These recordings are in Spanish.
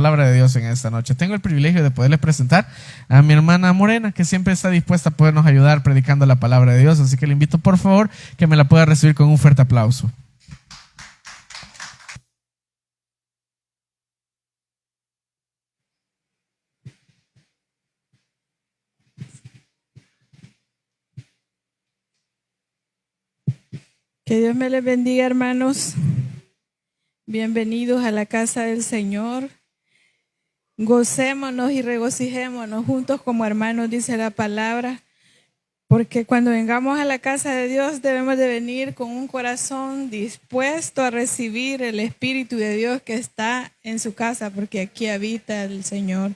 Palabra de Dios en esta noche. Tengo el privilegio de poderles presentar a mi hermana Morena, que siempre está dispuesta a podernos ayudar predicando la palabra de Dios, así que le invito por favor que me la pueda recibir con un fuerte aplauso. Que Dios me les bendiga, hermanos. Bienvenidos a la casa del Señor. Gocémonos y regocijémonos juntos como hermanos, dice la palabra, porque cuando vengamos a la casa de Dios debemos de venir con un corazón dispuesto a recibir el Espíritu de Dios que está en su casa, porque aquí habita el Señor.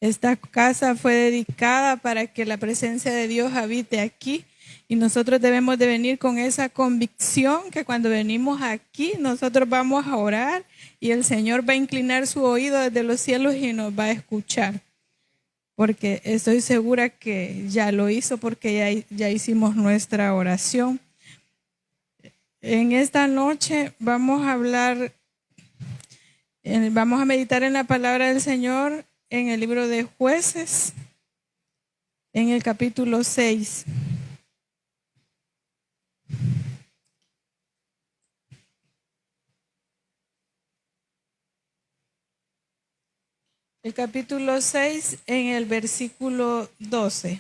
Esta casa fue dedicada para que la presencia de Dios habite aquí. Y nosotros debemos de venir con esa convicción que cuando venimos aquí, nosotros vamos a orar y el Señor va a inclinar su oído desde los cielos y nos va a escuchar. Porque estoy segura que ya lo hizo, porque ya hicimos nuestra oración. En esta noche vamos a meditar en la palabra del Señor en el libro de Jueces, en el capítulo 6. El capítulo 6 en el versículo 12.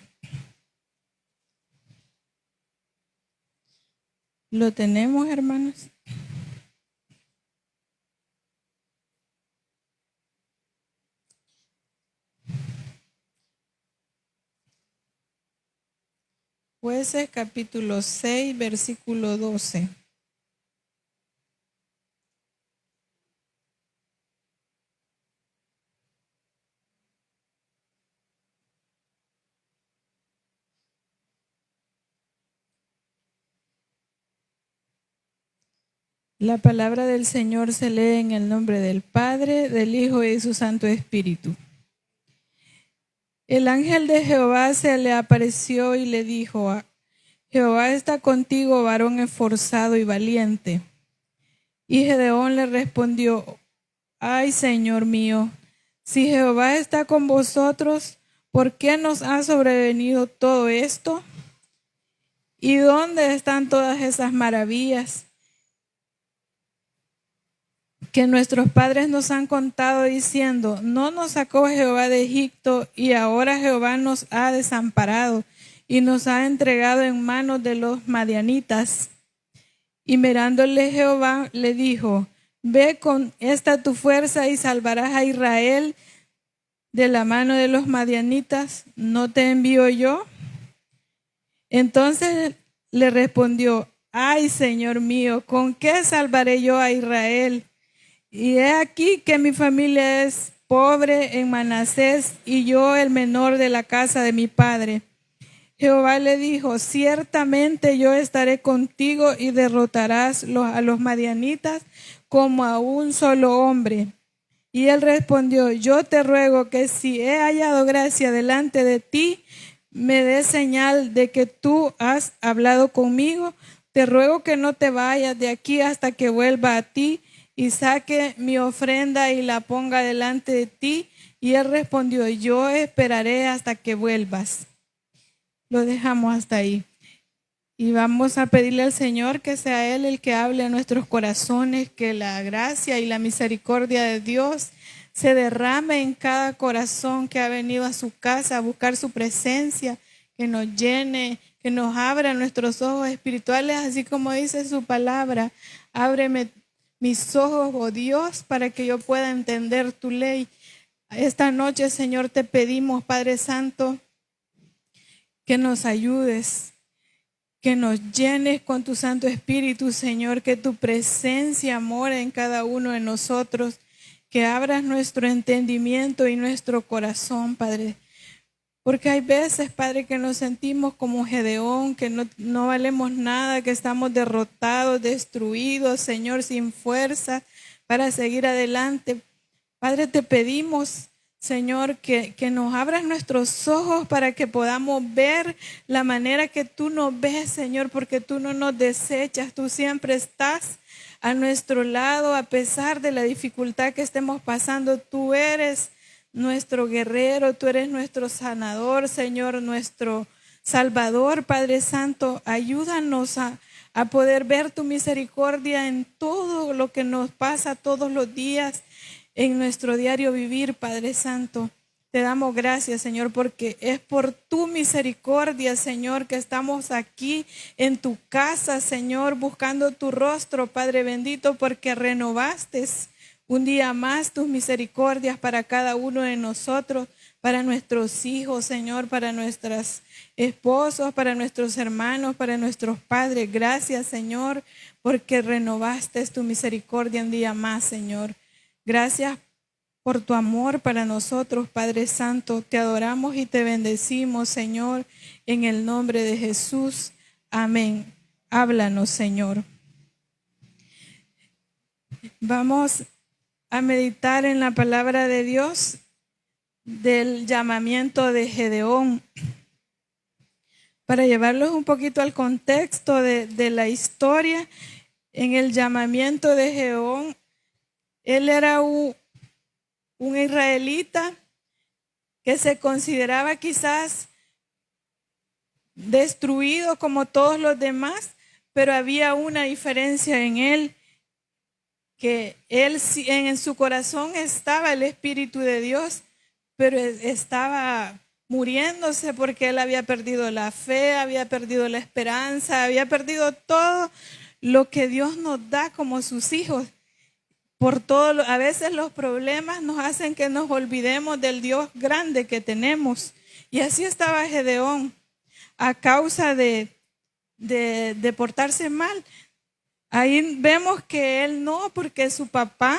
¿Lo tenemos, hermanos? Jueces capítulo 6, versículo 12. La palabra del Señor se lee en el nombre del Padre, del Hijo y de su Santo Espíritu. El ángel de Jehová se le apareció y le dijo: Jehová está contigo, varón esforzado y valiente. Y Gedeón le respondió: Ay, Señor mío, si Jehová está con vosotros, ¿por qué nos ha sobrevenido todo esto? ¿Y dónde están todas esas maravillas que nuestros padres nos han contado diciendo: no nos sacó Jehová de Egipto, y ahora Jehová nos ha desamparado y nos ha entregado en manos de los madianitas? Y mirándole Jehová le dijo: ve con esta tu fuerza y salvarás a Israel de la mano de los madianitas. ¿No te envío yo? Entonces le respondió: ay, Señor mío, ¿con qué salvaré yo a Israel? Y he aquí que mi familia es pobre en Manasés, y yo el menor de la casa de mi padre. Jehová le dijo: ciertamente yo estaré contigo y derrotarás a los madianitas como a un solo hombre. Y él respondió: yo te ruego que si he hallado gracia delante de ti, me des señal de que tú has hablado conmigo. Te ruego que no te vayas de aquí hasta que vuelva a ti y saque mi ofrenda y la ponga delante de ti. Y él respondió: yo esperaré hasta que vuelvas. Lo dejamos hasta ahí. Y vamos a pedirle al Señor que sea Él el que hable a nuestros corazones, que la gracia y la misericordia de Dios se derrame en cada corazón que ha venido a su casa a buscar su presencia, que nos llene, que nos abra nuestros ojos espirituales, así como dice su palabra: ábreme mis ojos, oh Dios, para que yo pueda entender tu ley. Esta noche, Señor, te pedimos, Padre Santo, que nos ayudes, que nos llenes con tu Santo Espíritu, Señor, que tu presencia more en cada uno de nosotros, que abras nuestro entendimiento y nuestro corazón, Padre. Porque hay veces, Padre, que nos sentimos como Gedeón, que no valemos nada, que estamos derrotados, destruidos, Señor, sin fuerza para seguir adelante. Padre, te pedimos, Señor, que nos abras nuestros ojos para que podamos ver la manera que tú nos ves, Señor, porque tú no nos desechas, tú siempre estás a nuestro lado a pesar de la dificultad que estemos pasando. Tú eres nuestro guerrero, tú eres nuestro sanador, Señor, nuestro Salvador, Padre Santo. Ayúdanos a poder ver tu misericordia en todo lo que nos pasa todos los días, en nuestro diario vivir, Padre Santo. Te damos gracias, Señor, porque es por tu misericordia, Señor, que estamos aquí en tu casa, Señor, buscando tu rostro, Padre bendito, porque renovaste un día más tus misericordias para cada uno de nosotros, para nuestros hijos, Señor, para nuestros esposos, para nuestros hermanos, para nuestros padres. Gracias, Señor, porque renovaste tu misericordia un día más, Señor. Gracias por tu amor para nosotros, Padre Santo. Te adoramos y te bendecimos, Señor, en el nombre de Jesús. Amén. Háblanos, Señor. Vamos a meditar en la palabra de Dios del llamamiento de Gedeón. Para llevarlos un poquito al contexto de la historia, en el llamamiento de Gedeón, él era un israelita que se consideraba quizás destruido como todos los demás, pero había una diferencia en él, que él en su corazón estaba el Espíritu de Dios, pero estaba muriéndose porque él había perdido la fe, había perdido la esperanza, había perdido todo lo que Dios nos da como sus hijos. Por todo, a veces los problemas nos hacen que nos olvidemos del Dios grande que tenemos. Y así estaba Gedeón, a causa de portarse mal. Ahí vemos que él no, porque su papá,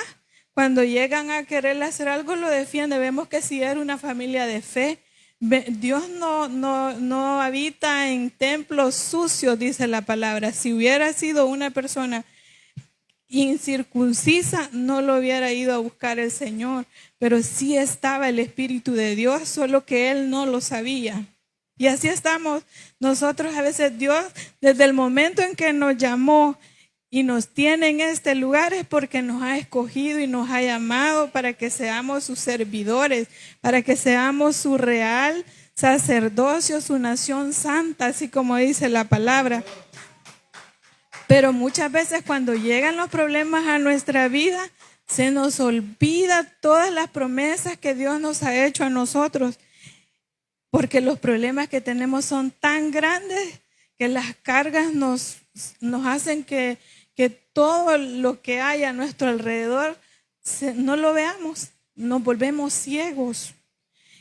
cuando llegan a quererle hacer algo, lo defiende. Vemos que si era una familia de fe. Dios no habita en templos sucios, dice la palabra. Si hubiera sido una persona incircuncisa, no lo hubiera ido a buscar el Señor, pero sí estaba el Espíritu de Dios, solo que él no lo sabía. Y así estamos nosotros a veces. Dios, desde el momento en que nos llamó y nos tiene en este lugar, es porque nos ha escogido y nos ha llamado para que seamos sus servidores, para que seamos su real sacerdocio, su nación santa, así como dice la palabra. Pero muchas veces cuando llegan los problemas a nuestra vida, se nos olvida todas las promesas que Dios nos ha hecho a nosotros, porque los problemas que tenemos son tan grandes que las cargas nos hacen que todo lo que hay a nuestro alrededor no lo veamos, nos volvemos ciegos.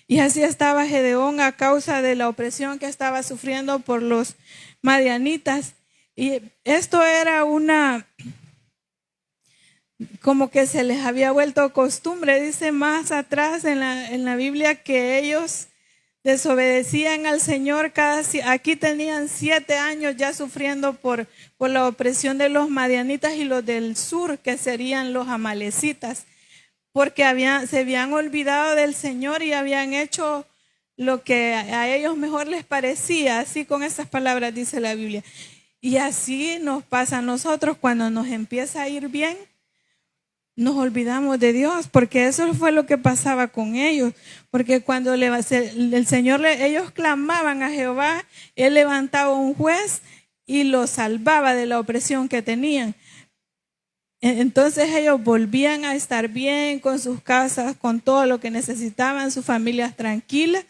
Y así estaba Gedeón a causa de la opresión que estaba sufriendo por los madianitas. Y esto era como que se les había vuelto costumbre. Dice más atrás en la Biblia que ellos desobedecían al Señor. Aquí tenían 7 años ya sufriendo por la opresión de los madianitas y los del sur, que serían los amalecitas, porque se habían olvidado del Señor y habían hecho lo que a ellos mejor les parecía. Así, con esas palabras dice la Biblia. Y así nos pasa a nosotros cuando nos empieza a ir bien. Nos olvidamos de Dios, porque eso fue lo que pasaba con ellos. Porque cuando el Señor, ellos clamaban a Jehová, Él levantaba un juez y los salvaba de la opresión que tenían. Entonces ellos volvían a estar bien con sus casas, con todo lo que necesitaban, sus familias tranquilas,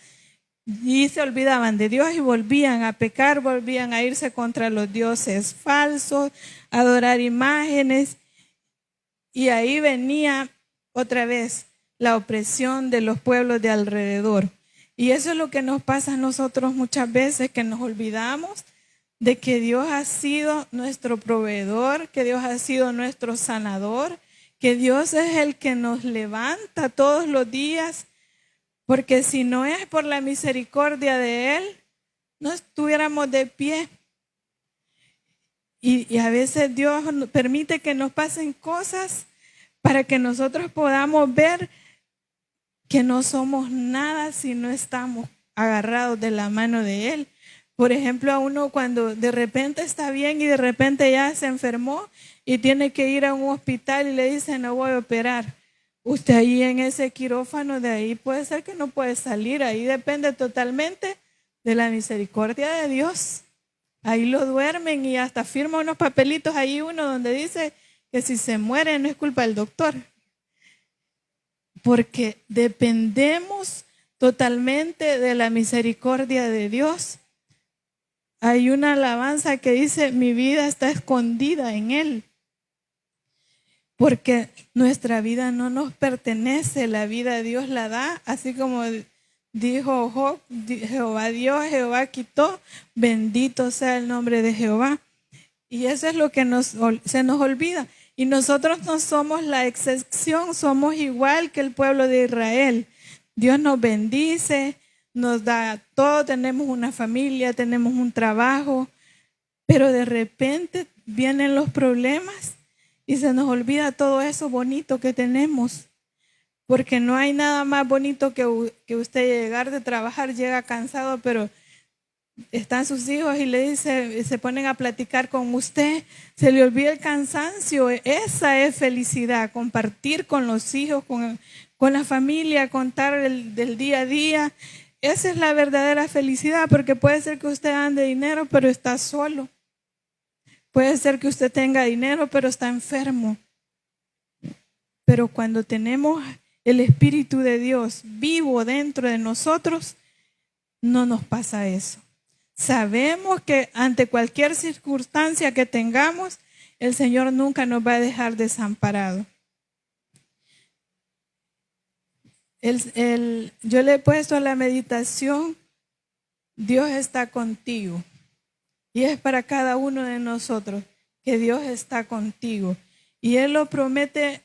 y se olvidaban de Dios y volvían a pecar, volvían a irse contra los dioses falsos, a adorar imágenes. Y ahí venía otra vez la opresión de los pueblos de alrededor. Y eso es lo que nos pasa a nosotros muchas veces, que nos olvidamos de que Dios ha sido nuestro proveedor, que Dios ha sido nuestro sanador, que Dios es el que nos levanta todos los días, porque si no es por la misericordia de Él, no estuviéramos de pie. Y a veces Dios permite que nos pasen cosas para que nosotros podamos ver que no somos nada si no estamos agarrados de la mano de Él. Por ejemplo, a uno cuando de repente está bien y de repente ya se enfermó y tiene que ir a un hospital y le dicen no voy a operar. Usted ahí en ese quirófano de ahí puede ser que no puede salir. Ahí depende totalmente de la misericordia de Dios. Ahí lo duermen y hasta firma unos papelitos ahí uno donde dice que si se muere no es culpa del doctor. Porque dependemos totalmente de la misericordia de Dios. Hay una alabanza que dice, mi vida está escondida en Él. Porque nuestra vida no nos pertenece, la vida Dios la da, así como dijo Job, Jehová dio, Jehová quitó, bendito sea el nombre de Jehová. Y eso es lo que se nos olvida. Y nosotros no somos la excepción, somos igual que el pueblo de Israel. Dios nos bendice, nos da todo, tenemos una familia, tenemos un trabajo, pero de repente vienen los problemas y se nos olvida todo eso bonito que tenemos. Porque no hay nada más bonito que usted llegar de trabajar, llega cansado, pero están sus hijos y le dice, se ponen a platicar con usted, se le olvida el cansancio. Esa es felicidad, compartir con los hijos, con la familia, contar del día a día. Esa es la verdadera felicidad, porque puede ser que usted ande dinero, pero está solo. Puede ser que usted tenga dinero, pero está enfermo. Pero cuando tenemos el Espíritu de Dios vivo dentro de nosotros, no nos pasa eso. Sabemos que ante cualquier circunstancia que tengamos, el Señor nunca nos va a dejar desamparados. Yo le he puesto a la meditación, Dios está contigo. Y es para cada uno de nosotros que Dios está contigo. Y Él lo promete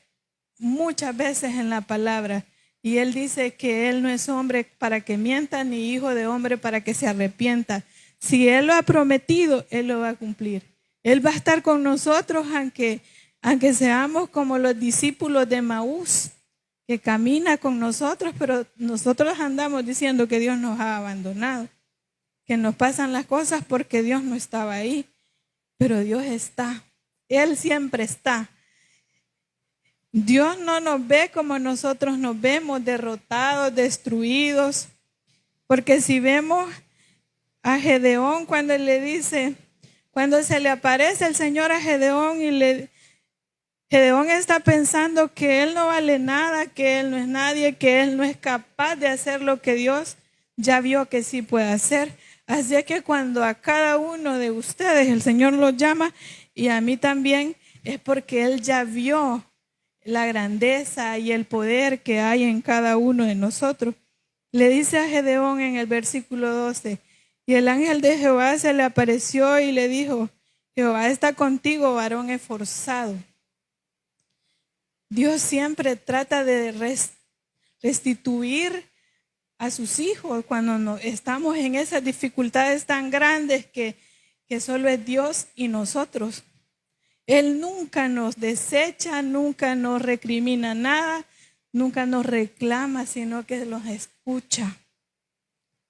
muchas veces en la palabra. Y Él dice que Él no es hombre para que mienta, ni hijo de hombre para que se arrepienta. Si Él lo ha prometido, Él lo va a cumplir. Él va a estar con nosotros aunque seamos como los discípulos de Maús, que camina con nosotros, pero nosotros andamos diciendo que Dios nos ha abandonado, que nos pasan las cosas porque Dios no estaba ahí, pero Dios está. Él siempre está. Dios no nos ve como nosotros nos vemos, derrotados, destruidos, porque si vemos a Gedeón cuando se le aparece el Señor a Gedeón Gedeón está pensando que él no vale nada, que él no es nadie, que él no es capaz de hacer lo que Dios ya vio que sí puede hacer. Así es que cuando a cada uno de ustedes el Señor los llama, y a mí también, es porque Él ya vio la grandeza y el poder que hay en cada uno de nosotros. Le dice a Gedeón en el versículo 12, y el ángel de Jehová se le apareció y le dijo, Jehová está contigo, varón esforzado. Dios siempre trata de restituir a sus hijos cuando estamos en esas dificultades tan grandes que solo es Dios y nosotros. Él nunca nos desecha, nunca nos recrimina nada, nunca nos reclama, sino que los escucha.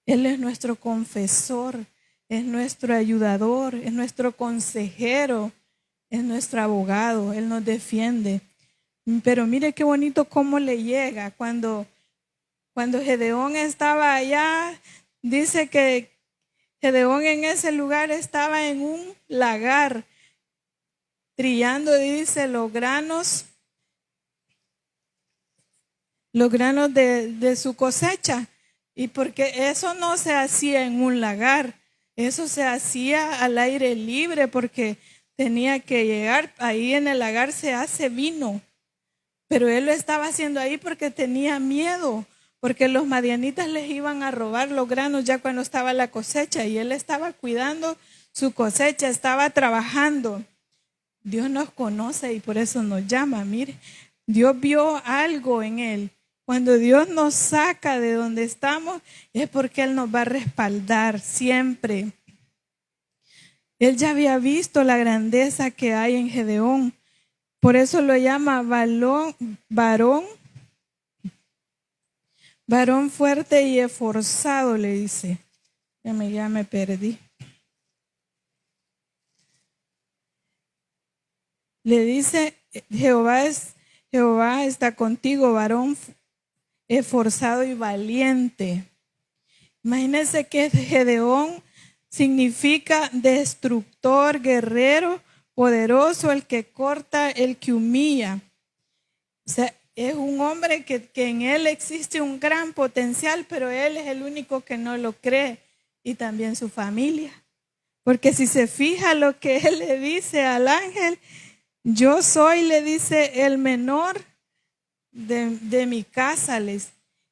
Él es nuestro confesor, es nuestro ayudador, es nuestro consejero, es nuestro abogado, Él nos defiende. Pero mire qué bonito cómo le llega cuando Gedeón estaba allá, dice que Gedeón en ese lugar estaba en un lagar, trillando, dice, los granos de su cosecha. Y porque eso no se hacía en un lagar, eso se hacía al aire libre, porque tenía que llegar, ahí en el lagar se hace vino. Pero él lo estaba haciendo ahí porque tenía miedo, porque los madianitas les iban a robar los granos ya cuando estaba la cosecha, y él estaba cuidando su cosecha, estaba trabajando. Dios nos conoce y por eso nos llama. Mire, Dios vio algo en él. Cuando Dios nos saca de donde estamos es porque Él nos va a respaldar siempre. Él ya había visto la grandeza que hay en Gedeón. Por eso lo llama varón fuerte y esforzado, le dice. Ya me perdí. Le dice, Jehová está contigo, varón esforzado y valiente. Imagínense que Gedeón significa destructor, guerrero, poderoso, el que corta, el que humilla. O sea, es un hombre que en él existe un gran potencial, pero él es el único que no lo cree, y también su familia. Porque si se fija lo que él le dice al ángel, yo soy, le dice, el menor de mi casa,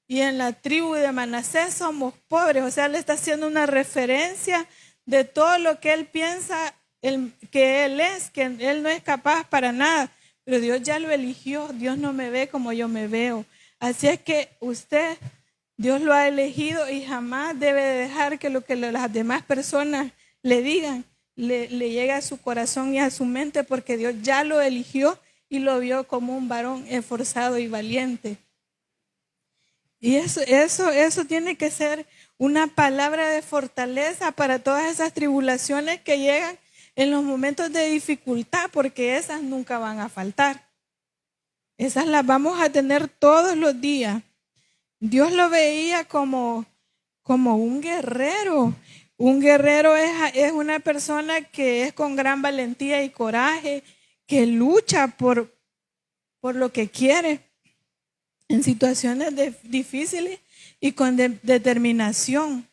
y en la tribu de Manasés somos pobres. O sea, le está haciendo una referencia de todo lo que él piensa que él es, que él no es capaz para nada. Pero Dios ya lo eligió. Dios no me ve como yo me veo. Así es que usted, Dios lo ha elegido, y jamás debe dejar que lo que las demás personas le digan le llegue a su corazón y a su mente, porque Dios ya lo eligió y lo vio como un varón esforzado y valiente. Y eso tiene que ser una palabra de fortaleza para todas esas tribulaciones que llegan en los momentos de dificultad, porque esas nunca van a faltar. Esas las vamos a tener todos los días. Dios lo veía como un guerrero. Un guerrero es una persona que es con gran valentía y coraje, que lucha por lo que quiere en situaciones difíciles y con determinación.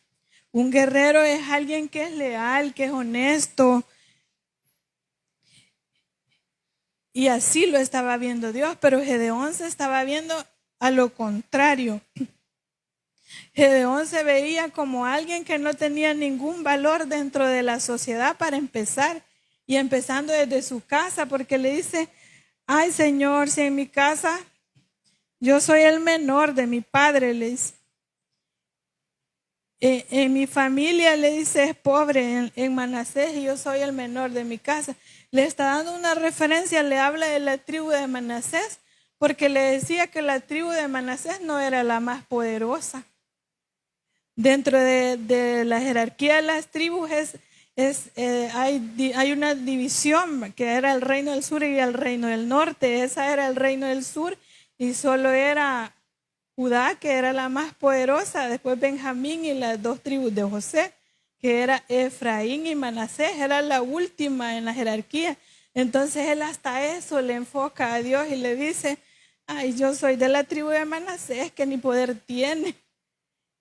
Un guerrero es alguien que es leal, que es honesto. Y así lo estaba viendo Dios, pero Gedeón se estaba viendo a lo contrario. Gedeón se veía como alguien que no tenía ningún valor dentro de la sociedad, para empezar, y empezando desde su casa, porque le dice, ay Señor, si en mi casa yo soy el menor de mi padre, le dice, en mi familia, le dice, es pobre en Manasés, y yo soy el menor de mi casa. Le está dando una referencia, le habla de la tribu de Manasés, porque le decía que la tribu de Manasés no era la más poderosa. Dentro de la jerarquía de las tribus hay una división, que era el reino del sur y el reino del norte. Esa era el reino del sur, y solo era Judá, que era la más poderosa. Después Benjamín y las dos tribus de José, que era Efraín y Manasés, era la última en la jerarquía. Entonces él hasta eso le enfoca a Dios y le dice, ay, yo soy de la tribu de Manasés, que ni poder tiene.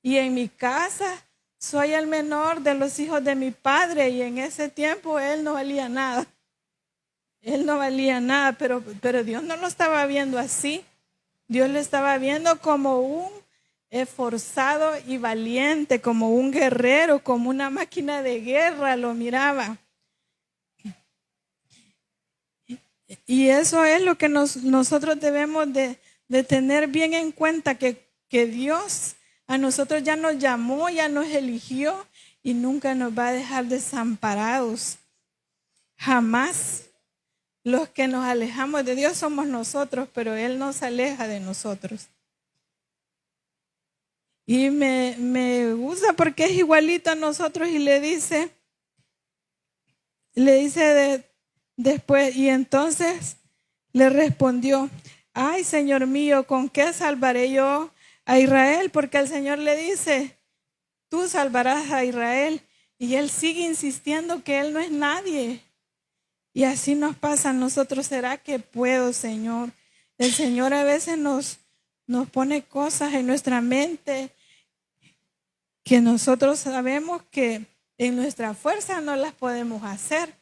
Y en mi casa soy el menor de los hijos de mi padre, y en ese tiempo él no valía nada. Él no valía nada, pero Dios no lo estaba viendo así. Dios lo estaba viendo como un esforzado y valiente, como un guerrero, como una máquina de guerra, lo miraba. Y eso es lo que nosotros debemos de tener bien en cuenta, que Dios a nosotros ya nos llamó, ya nos eligió, y nunca nos va a dejar desamparados. Jamás. Los que nos alejamos de Dios somos nosotros, pero Él no se aleja de nosotros. Y me gusta porque es igualito a nosotros, y le dice después, y entonces le respondió, ay Señor mío, ¿con qué salvaré yo a Israel? Porque el Señor le dice, tú salvarás a Israel, y él sigue insistiendo que él no es nadie. Y así nos pasa a nosotros. ¿Será que puedo, Señor? El Señor a veces nos pone cosas en nuestra mente que nosotros sabemos que en nuestra fuerza no las podemos hacer,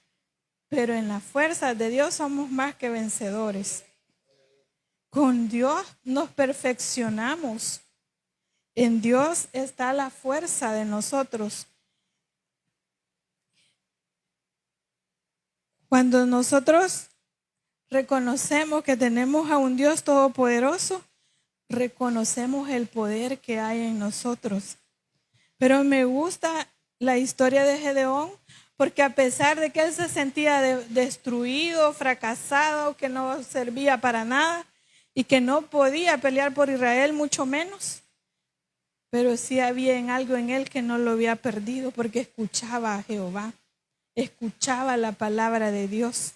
pero en la fuerza de Dios somos más que vencedores. Con Dios nos perfeccionamos. En Dios está la fuerza de nosotros. Cuando nosotros reconocemos que tenemos a un Dios todopoderoso, reconocemos el poder que hay en nosotros. Pero me gusta la historia de Gedeón, porque a pesar de que él se sentía destruido, fracasado, que no servía para nada y que no podía pelear por Israel, mucho menos, pero sí había algo en él que no lo había perdido, porque escuchaba a Jehová, escuchaba la palabra de Dios.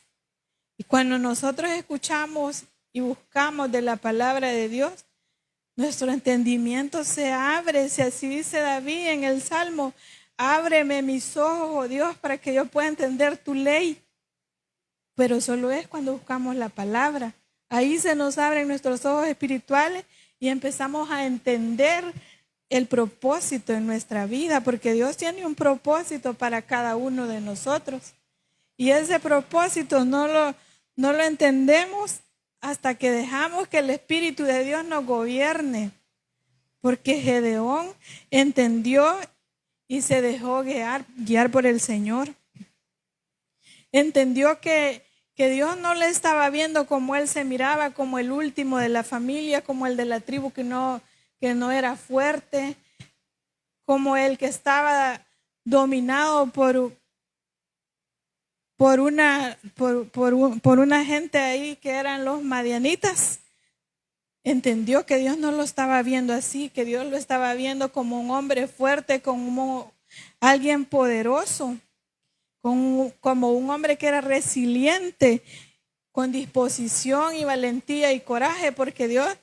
Y cuando nosotros escuchamos y buscamos de la palabra de Dios, nuestro entendimiento se abre, si así dice David en el Salmo, ábreme mis ojos, oh Dios, para que yo pueda entender tu ley. Pero solo es cuando buscamos la palabra. Ahí se nos abren nuestros ojos espirituales y empezamos a entender el propósito en nuestra vida, porque Dios tiene un propósito para cada uno de nosotros. Y ese propósito no lo entendemos hasta que dejamos que el Espíritu de Dios nos gobierne. Porque Gedeón entendió y se dejó guiar por el Señor. Entendió que Dios no le estaba viendo como él se miraba, como el último de la familia, como el de la tribu que no era fuerte, como el que estaba dominado por una gente ahí que eran los madianitas. Entendió que Dios no lo estaba viendo así, que Dios lo estaba viendo como un hombre fuerte, como alguien poderoso, como un hombre que era resiliente, con disposición y valentía y coraje, porque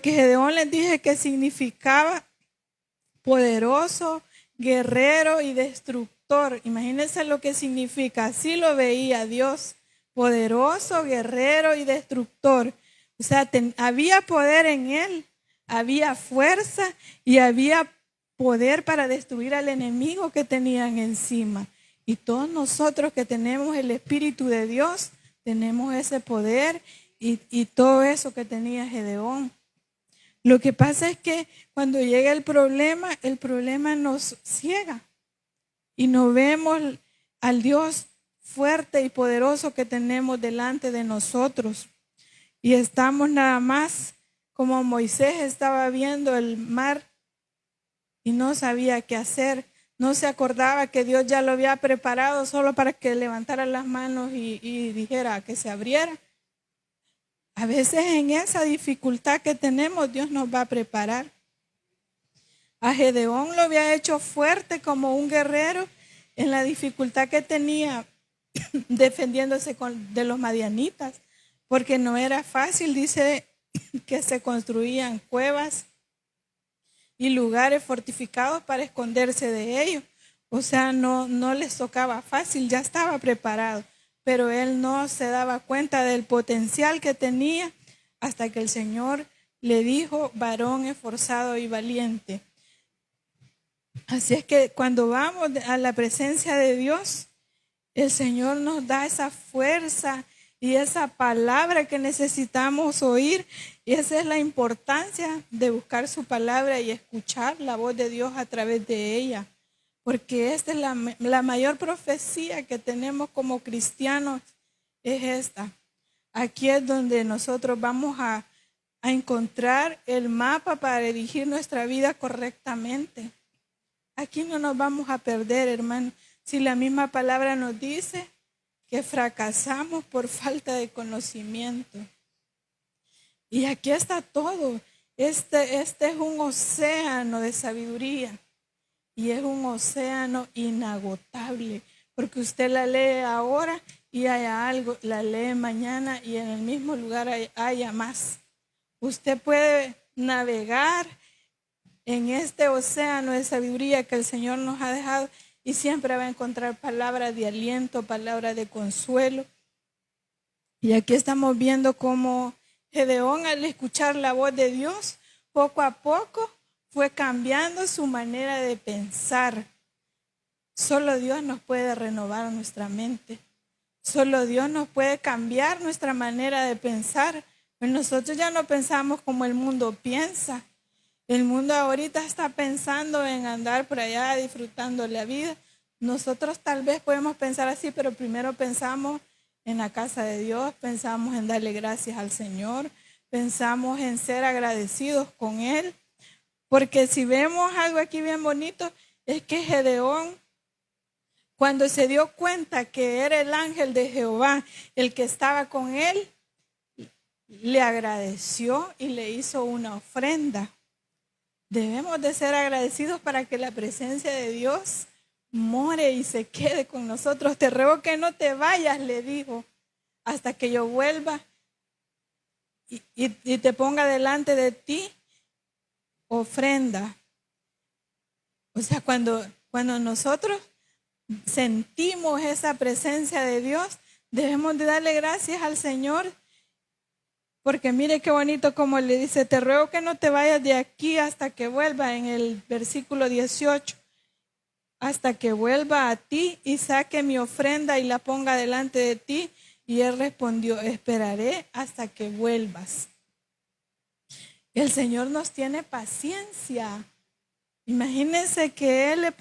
Gedeón les dije que significaba poderoso, guerrero y destructor. Imagínense lo que significa, así lo veía Dios, poderoso, guerrero y destructor. O sea, había poder en él, había fuerza y había poder para destruir al enemigo que tenían encima. Y todos nosotros que tenemos el Espíritu de Dios, tenemos ese poder y todo eso que tenía Gedeón. Lo que pasa es que cuando llega el problema nos ciega y no vemos al Dios fuerte y poderoso que tenemos delante de nosotros. Y estamos nada más como Moisés estaba viendo el mar y no sabía qué hacer. No se acordaba que Dios ya lo había preparado solo para que levantara las manos y dijera que se abriera. A veces en esa dificultad que tenemos, Dios nos va a preparar. A Gedeón lo había hecho fuerte como un guerrero en la dificultad que tenía defendiéndose de los madianitas, porque no era fácil. Dice que se construían cuevas y lugares fortificados para esconderse de ellos. O sea, no les tocaba fácil, ya estaba preparado, pero él no se daba cuenta del potencial que tenía hasta que el Señor le dijo, varón esforzado y valiente. Así es que cuando vamos a la presencia de Dios, el Señor nos da esa fuerza y esa palabra que necesitamos oír. Y esa es la importancia de buscar su palabra y escuchar la voz de Dios a través de ella. Porque esta es la mayor profecía que tenemos como cristianos, es esta. Aquí es donde nosotros vamos a encontrar el mapa para dirigir nuestra vida correctamente. Aquí no nos vamos a perder, hermano. Si la misma palabra nos dice que fracasamos por falta de conocimiento. Y aquí está todo. Este es un océano de sabiduría. Y es un océano inagotable. Porque usted la lee ahora y haya algo, la lee mañana y en el mismo lugar haya más. Usted puede navegar en este océano de sabiduría que el Señor nos ha dejado y siempre va a encontrar palabras de aliento, palabras de consuelo. Y aquí estamos viendo cómo Gedeón, al escuchar la voz de Dios, poco a poco fue cambiando su manera de pensar. Solo Dios nos puede renovar nuestra mente. Solo Dios nos puede cambiar nuestra manera de pensar. Pues nosotros ya no pensamos como el mundo piensa. El mundo ahorita está pensando en andar por allá disfrutando la vida. Nosotros tal vez podemos pensar así, pero primero pensamos en la casa de Dios, pensamos en darle gracias al Señor, pensamos en ser agradecidos con Él. Porque si vemos algo aquí bien bonito, es que Gedeón, cuando se dio cuenta que era el ángel de Jehová el que estaba con él, le agradeció y le hizo una ofrenda. Debemos de ser agradecidos para que la presencia de Dios more y se quede con nosotros. Te ruego que no te vayas, le dijo. hasta que yo vuelva y te ponga delante de ti ofrenda. O sea, cuando nosotros sentimos esa presencia de Dios, debemos de darle gracias al Señor. Porque mire qué bonito como le dice, te ruego que no te vayas de aquí hasta que vuelva, en el versículo 18, hasta que vuelva a ti y saque mi ofrenda y la ponga delante de ti. Y él respondió, esperaré hasta que vuelvas. El Señor nos tiene paciencia. Imagínense que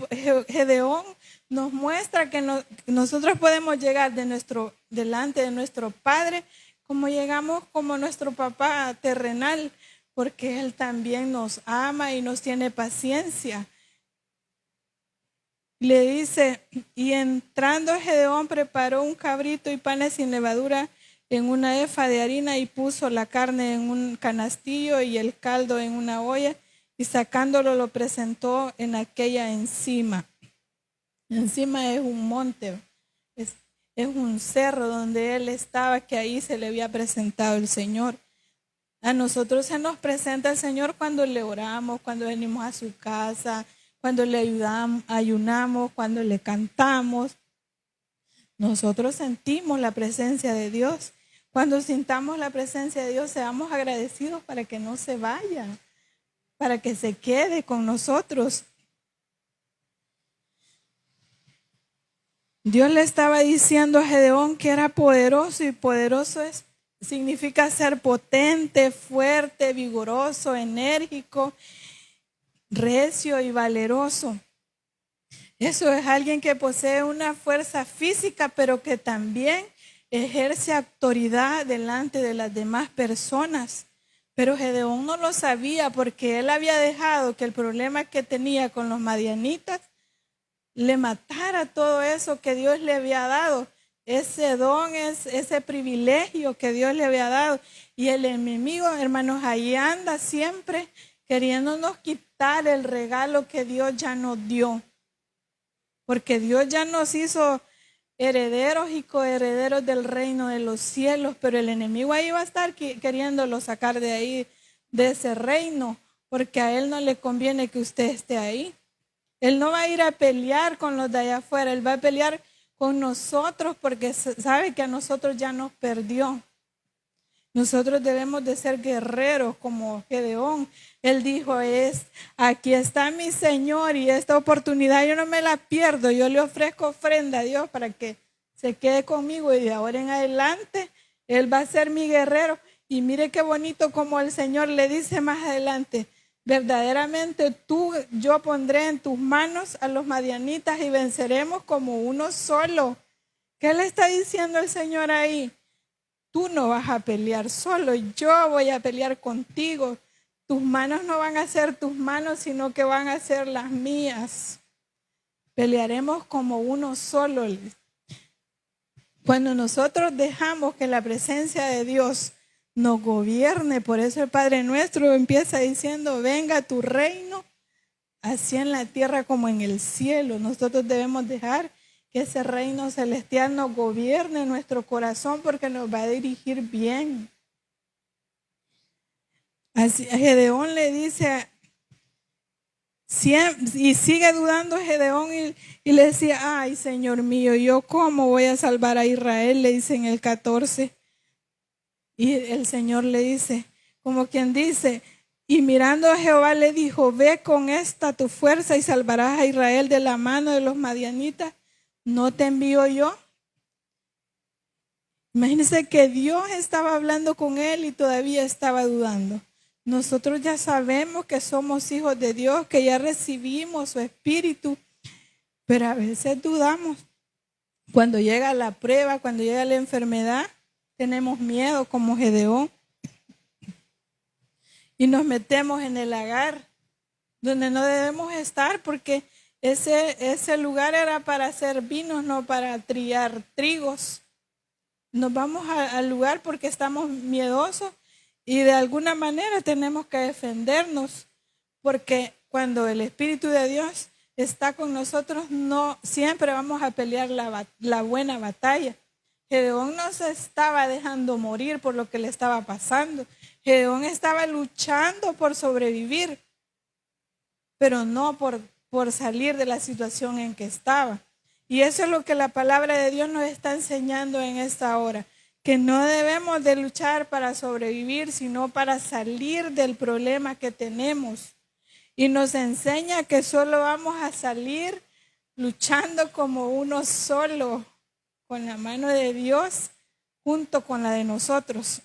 Gedeón nos muestra que nosotros podemos llegar delante de nuestro Padre como llegamos como nuestro papá terrenal, porque Él también nos ama y nos tiene paciencia. Le dice, y entrando Gedeón preparó un cabrito y panes sin levadura en una efa de harina y puso la carne en un canastillo y el caldo en una olla y sacándolo lo presentó en aquella encima. Encima es un monte, es un cerro donde él estaba, que ahí se le había presentado el Señor. A nosotros se nos presenta el Señor cuando le oramos, cuando venimos a su casa, cuando le ayunamos, cuando le cantamos. Nosotros sentimos la presencia de Dios. Cuando sintamos la presencia de Dios, seamos agradecidos para que no se vaya, para que se quede con nosotros. Dios le estaba diciendo a Gedeón que era poderoso, y poderoso significa ser potente, fuerte, vigoroso, enérgico, recio y valeroso. Eso es alguien que posee una fuerza física, pero que también ejerce autoridad delante de las demás personas. Pero Gedeón no lo sabía, porque él había dejado que el problema que tenía con los madianitas le matara todo eso que Dios le había dado, ese don, ese privilegio que Dios le había dado. Y el enemigo, hermanos, ahí anda siempre queriéndonos quitar el regalo que Dios ya nos dio. Porque Dios ya nos hizo herederos y coherederos del reino de los cielos, pero el enemigo ahí va a estar queriéndolo sacar de ahí, de ese reino, porque a él no le conviene que usted esté ahí. Él no va a ir a pelear con los de allá afuera, él va a pelear con nosotros, porque sabe que a nosotros ya nos perdió. Nosotros debemos de ser guerreros como Gedeón. Él dijo, aquí está mi Señor y esta oportunidad yo no me la pierdo. Yo le ofrezco ofrenda a Dios para que se quede conmigo, y de ahora en adelante Él va a ser mi guerrero. Y mire qué bonito como el Señor le dice más adelante, verdaderamente yo pondré en tus manos a los madianitas y venceremos como uno solo. ¿Qué le está diciendo el Señor ahí? Tú no vas a pelear solo, yo voy a pelear contigo. Tus manos no van a ser tus manos, sino que van a ser las mías. Pelearemos como uno solo. Cuando nosotros dejamos que la presencia de Dios nos gobierne, por eso el Padre Nuestro empieza diciendo, venga tu reino, así en la tierra como en el cielo. Nosotros debemos dejar que ese reino celestial nos gobierne nuestro corazón, porque nos va a dirigir bien. Así Gedeón le dice, y sigue dudando Gedeón y le decía, ay Señor mío, ¿yo cómo voy a salvar a Israel? Le dice en el 14. Y el Señor le dice, como quien dice, y mirando a Jehová le dijo, ve con esta tu fuerza y salvarás a Israel de la mano de los madianitas. ¿No te envío yo? Imagínense que Dios estaba hablando con él y todavía estaba dudando. Nosotros ya sabemos que somos hijos de Dios, que ya recibimos su espíritu, pero a veces dudamos. Cuando llega la prueba, cuando llega la enfermedad, tenemos miedo como Gedeón y nos metemos en el lagar donde no debemos estar, porque ese lugar era para hacer vinos, no para trillar trigos. Nos vamos al lugar porque estamos miedosos y de alguna manera tenemos que defendernos, porque cuando el Espíritu de Dios está con nosotros, no siempre vamos a pelear la buena batalla. Gedeón no se estaba dejando morir por lo que le estaba pasando. Gedeón estaba luchando por sobrevivir, pero no por salir de la situación en que estaba. Y eso es lo que la palabra de Dios nos está enseñando en esta hora, que no debemos de luchar para sobrevivir, sino para salir del problema que tenemos. Y nos enseña que solo vamos a salir luchando como uno solo, con la mano de Dios junto con la de nosotros.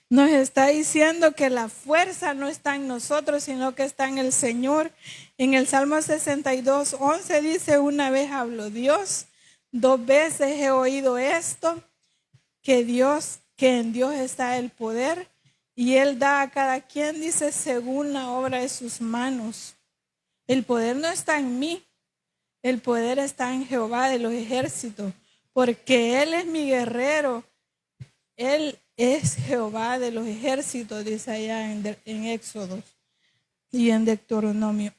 Nos está diciendo que la fuerza no está en nosotros, sino que está en el Señor. En el Salmo 62:11 dice: una vez habló Dios, 2 veces he oído esto, que en Dios está el poder, y Él da a cada quien, dice, según la obra de sus manos. El poder no está en mí, el poder está en Jehová de los ejércitos, porque Él es mi guerrero, Él es Jehová de los ejércitos, dice allá en Éxodo y en Deuteronomio.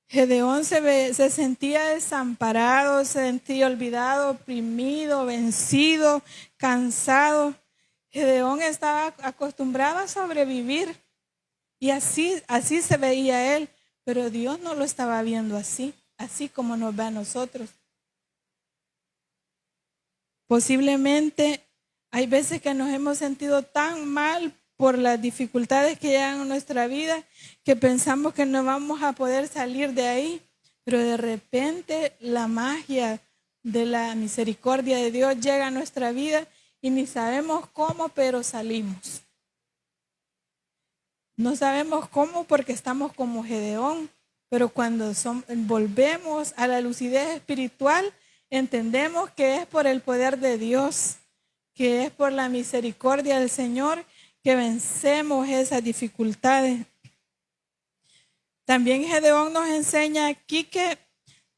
Gedeón se sentía desamparado, se sentía olvidado, oprimido, vencido, cansado. Gedeón estaba acostumbrado a sobrevivir y así se veía él, pero Dios no lo estaba viendo así como nos ve a nosotros. Posiblemente hay veces que nos hemos sentido tan mal por las dificultades que llegan a nuestra vida que pensamos que no vamos a poder salir de ahí, pero de repente la magia de la misericordia de Dios llega a nuestra vida y ni sabemos cómo, pero salimos. No sabemos cómo porque estamos como Gedeón, pero cuando volvemos a la lucidez espiritual, entendemos que es por el poder de Dios, que es por la misericordia del Señor que vencemos esas dificultades. También Gedeón nos enseña aquí que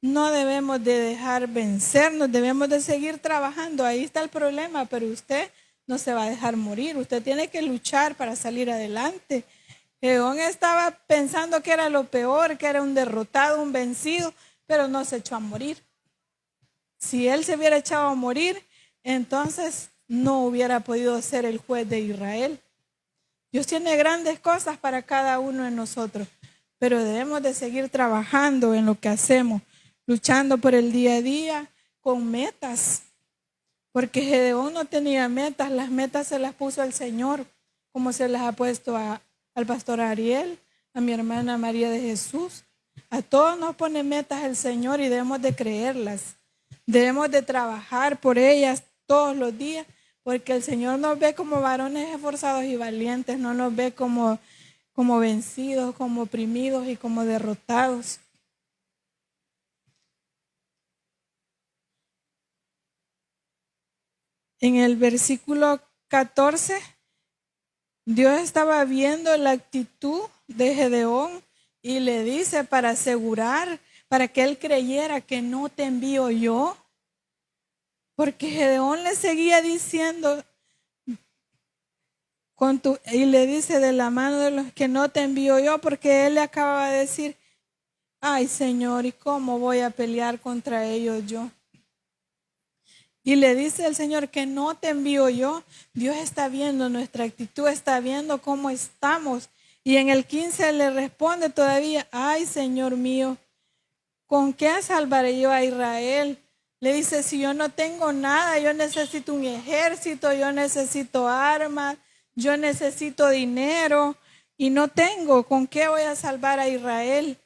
no debemos de dejar vencernos, debemos de seguir trabajando. Ahí está el problema, pero usted no se va a dejar morir. Usted tiene que luchar para salir adelante. Gedeón estaba pensando que era lo peor, que era un derrotado, un vencido, pero no se echó a morir. Si él se hubiera echado a morir, entonces no hubiera podido ser el juez de Israel. Dios tiene grandes cosas para cada uno de nosotros, pero debemos de seguir trabajando en lo que hacemos, luchando por el día a día con metas, porque Gedeón no tenía metas, las metas se las puso el Señor, como se las ha puesto al pastor Ariel, a mi hermana María de Jesús. A todos nos pone metas el Señor y debemos de creerlas, debemos de trabajar por ellas todos los días, porque el Señor nos ve como varones esforzados y valientes, no nos ve como vencidos, como oprimidos y como derrotados. En el versículo 14, Dios estaba viendo la actitud de Gedeón y le dice para asegurar, para que él creyera que no te envío yo. Porque Gedeón le seguía diciendo, y le dice de la mano de los que no te envío yo, porque él le acababa de decir, ay Señor, ¿y cómo voy a pelear contra ellos yo? Y le dice el Señor que no te envío yo. Dios está viendo nuestra actitud, está viendo cómo estamos. Y en el 15 le responde todavía, ay Señor mío, ¿con qué salvaré yo a Israel? Le dice, si yo no tengo nada, yo necesito un ejército, yo necesito armas, yo necesito dinero y no tengo, ¿con qué voy a salvar a Israel?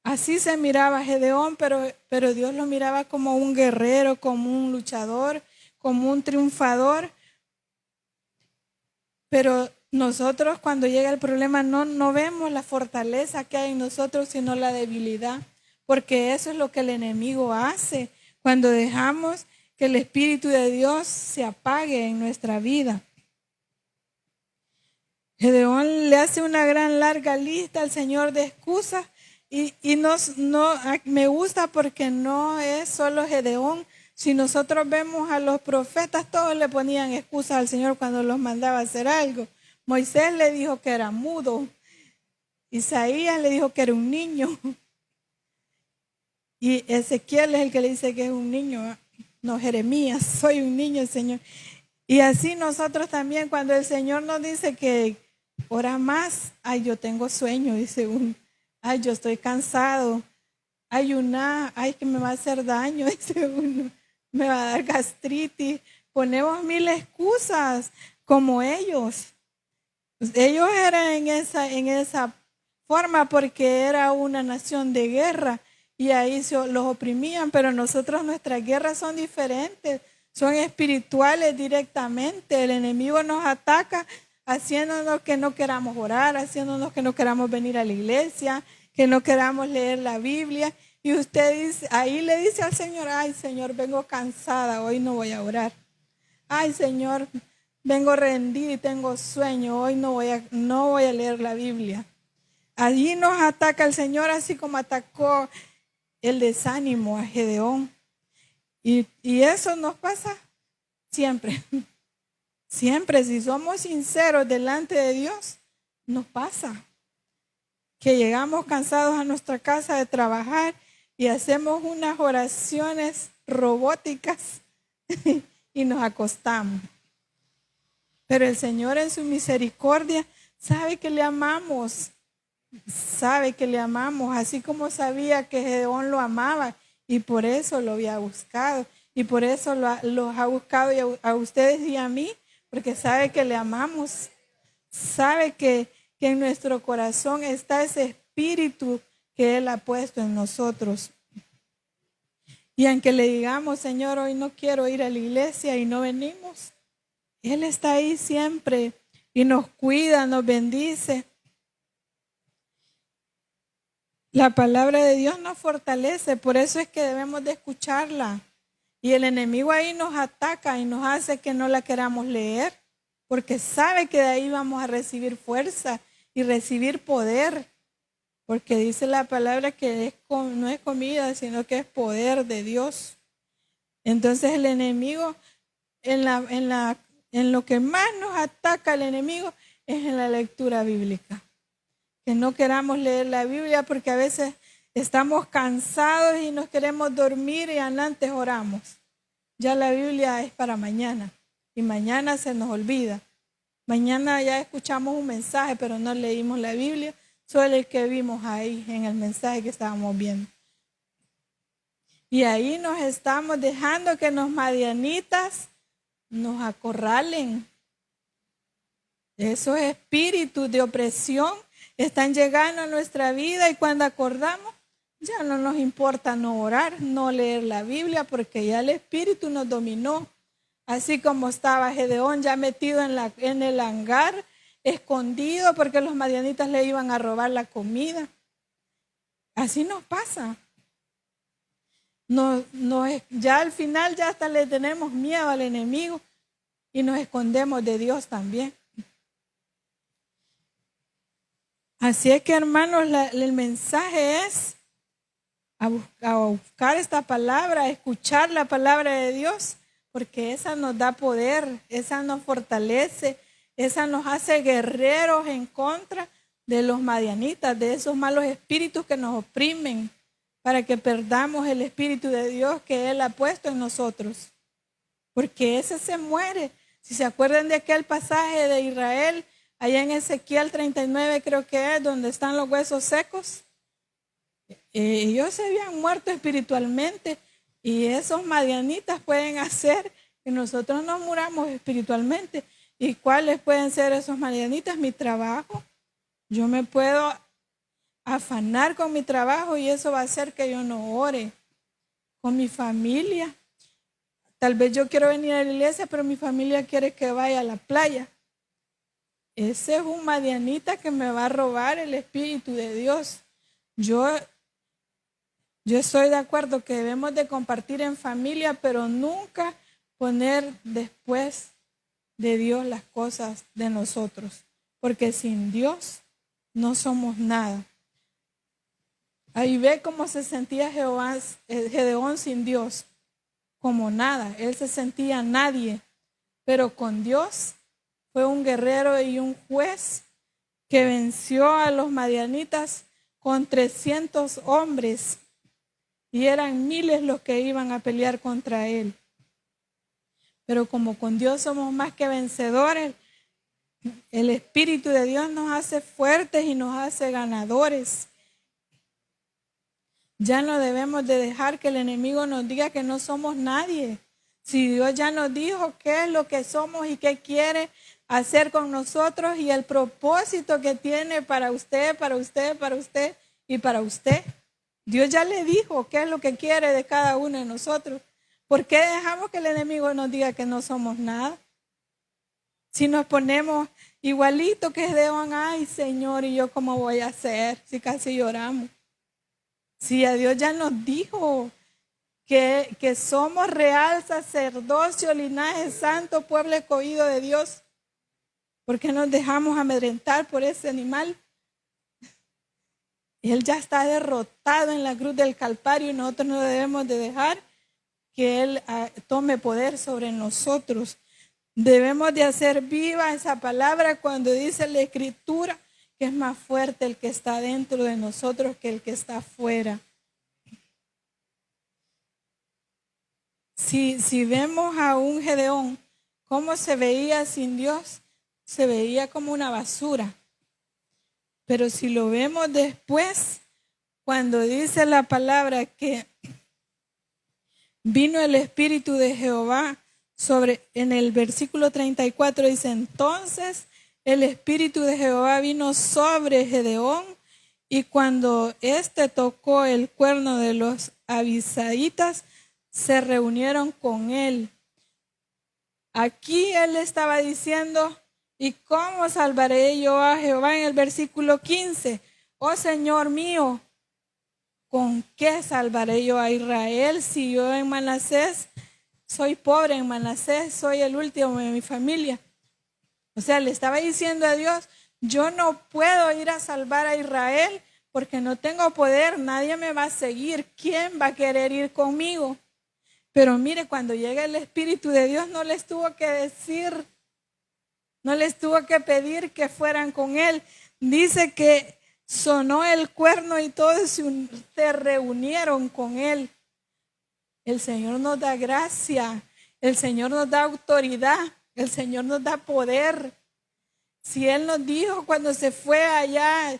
Así se miraba Gedeón, pero Dios lo miraba como un guerrero, como un luchador, como un triunfador. Pero nosotros cuando llega el problema no vemos la fortaleza que hay en nosotros, sino la debilidad. Porque eso es lo que el enemigo hace cuando dejamos que el Espíritu de Dios se apague en nuestra vida. Gedeón le hace una gran larga lista al Señor de excusas y me gusta porque no es solo Gedeón. Si nosotros vemos a los profetas, todos le ponían excusas al Señor cuando los mandaba a hacer algo. Moisés le dijo que era mudo. Isaías le dijo que era un niño. Y Ezequiel es el que le dice que es un niño. No, Jeremías, soy un niño, Señor. Y así nosotros también, cuando el Señor nos dice que ora más, ay, yo tengo sueño, dice uno. Ay, yo estoy cansado. Ayunar, ay, que me va a hacer daño, dice uno. Me va a dar gastritis. Ponemos mil excusas como ellos. Ellos eran en esa forma porque era una nación de guerra y ahí los oprimían, pero nosotros nuestras guerras son diferentes, son espirituales directamente. El enemigo nos ataca haciéndonos que no queramos orar, haciéndonos que no queramos venir a la iglesia, que no queramos leer la Biblia. Y usted dice, ahí le dice al Señor, ay Señor, vengo cansada, hoy no voy a orar. Ay Señor, vengo rendida y tengo sueño, hoy no voy a leer la Biblia. Allí nos ataca el Señor así como atacó el desánimo a Gedeón. Y eso nos pasa siempre. Siempre, si somos sinceros delante de Dios, nos pasa. Que llegamos cansados a nuestra casa de trabajar y hacemos unas oraciones robóticas y nos acostamos. Pero el Señor en su misericordia sabe que le amamos. Sabe que le amamos, así como sabía que Gedeón lo amaba y por eso lo había buscado. Y por eso los ha buscado a ustedes y a mí, porque sabe que le amamos. Sabe que en nuestro corazón está ese espíritu que Él ha puesto en nosotros. Y aunque le digamos, Señor, hoy no quiero ir a la iglesia y no venimos, Él está ahí siempre y nos cuida, nos bendice. La palabra de Dios nos fortalece, por eso es que debemos de escucharla. Y el enemigo ahí nos ataca y nos hace que no la queramos leer, porque sabe que de ahí vamos a recibir fuerza y recibir poder. Porque dice la palabra que no es comida, sino que es poder de Dios. Entonces el enemigo, en lo que más nos ataca el enemigo es en la lectura bíblica. Que no queramos leer la Biblia porque a veces estamos cansados y nos queremos dormir y antes oramos. Ya la Biblia es para mañana y mañana se nos olvida. Mañana ya escuchamos un mensaje, pero no leímos la Biblia, solo el que vimos ahí en el mensaje que estábamos viendo. Y ahí nos estamos dejando que los madianitas nos acorralen. Esos espíritus de opresión están llegando a nuestra vida y cuando acordamos ya no nos importa no orar, no leer la Biblia porque ya el espíritu nos dominó. Así como estaba Gedeón ya metido en el hangar, escondido porque los madianitas le iban a robar la comida. Así nos pasa. Ya al final ya hasta le tenemos miedo al enemigo y nos escondemos de Dios también. Así es que, hermanos, el mensaje es a buscar esta palabra, a escuchar la palabra de Dios, porque esa nos da poder, esa nos fortalece, esa nos hace guerreros en contra de los madianitas, de esos malos espíritus que nos oprimen, para que perdamos el espíritu de Dios que Él ha puesto en nosotros. Porque ese se muere. Si se acuerdan de aquel pasaje de Israel, allá en Ezequiel 39 creo que es, donde están los huesos secos. Ellos se habían muerto espiritualmente y esos madianitas pueden hacer que nosotros nos muramos espiritualmente. ¿Y cuáles pueden ser esos madianitas? Mi trabajo. Yo me puedo afanar con mi trabajo y eso va a hacer que yo no ore. Con mi familia. Tal vez yo quiero venir a la iglesia, pero mi familia quiere que vaya a la playa. Ese es un madianita que me va a robar el espíritu de Dios. Yo estoy de acuerdo que debemos de compartir en familia, pero nunca poner después de Dios las cosas de nosotros. Porque sin Dios no somos nada. Ahí ve cómo se sentía Gedeón sin Dios. Como nada. Él se sentía nadie. Pero con Dios fue un guerrero y un juez que venció a los madianitas con 300 hombres. y eran miles los que iban a pelear contra él. Pero como con Dios somos más que vencedores, el Espíritu de Dios nos hace fuertes y nos hace ganadores. Ya no debemos de dejar que el enemigo nos diga que no somos nadie. Si Dios ya nos dijo qué es lo que somos y qué quiere hacer con nosotros y el propósito que tiene para usted, para usted, para usted y para usted. Dios ya le dijo qué es lo que quiere de cada uno de nosotros. ¿Por qué dejamos que el enemigo nos diga que no somos nada? Si nos ponemos igualito que Gedeón, ay Señor, ¿y yo cómo voy a hacer? Si casi lloramos. Si a Dios ya nos dijo que somos real sacerdocio, linaje santo, pueblo escogido de Dios, ¿por qué nos dejamos amedrentar por ese animal? Él ya está derrotado en la cruz del Calvario y nosotros no debemos de dejar que Él tome poder sobre nosotros. Debemos de hacer viva esa palabra cuando dice la Escritura que es más fuerte el que está dentro de nosotros que el que está afuera. Si vemos a un Gedeón, cómo se veía sin Dios, se veía como una basura. Pero si lo vemos después, cuando dice la palabra que vino el Espíritu de Jehová en el versículo 34 dice, entonces el Espíritu de Jehová vino sobre Gedeón y cuando éste tocó el cuerno de los abisaítas, se reunieron con él. Aquí él estaba diciendo, ¿y cómo salvaré yo a Jehová? En el versículo 15, oh Señor mío, ¿con qué salvaré yo a Israel si yo en Manasés soy pobre? En Manasés soy el último de mi familia. O sea, le estaba diciendo a Dios, yo no puedo ir a salvar a Israel porque no tengo poder, nadie me va a seguir. ¿Quién va a querer ir conmigo? Pero mire, cuando llega el Espíritu de Dios no les tuvo que decir, no les tuvo que pedir que fueran con él. Dice que sonó el cuerno y todos se reunieron con él. El Señor nos da gracia, el Señor nos da autoridad, el Señor nos da poder. Si Él nos dijo cuando se fue allá,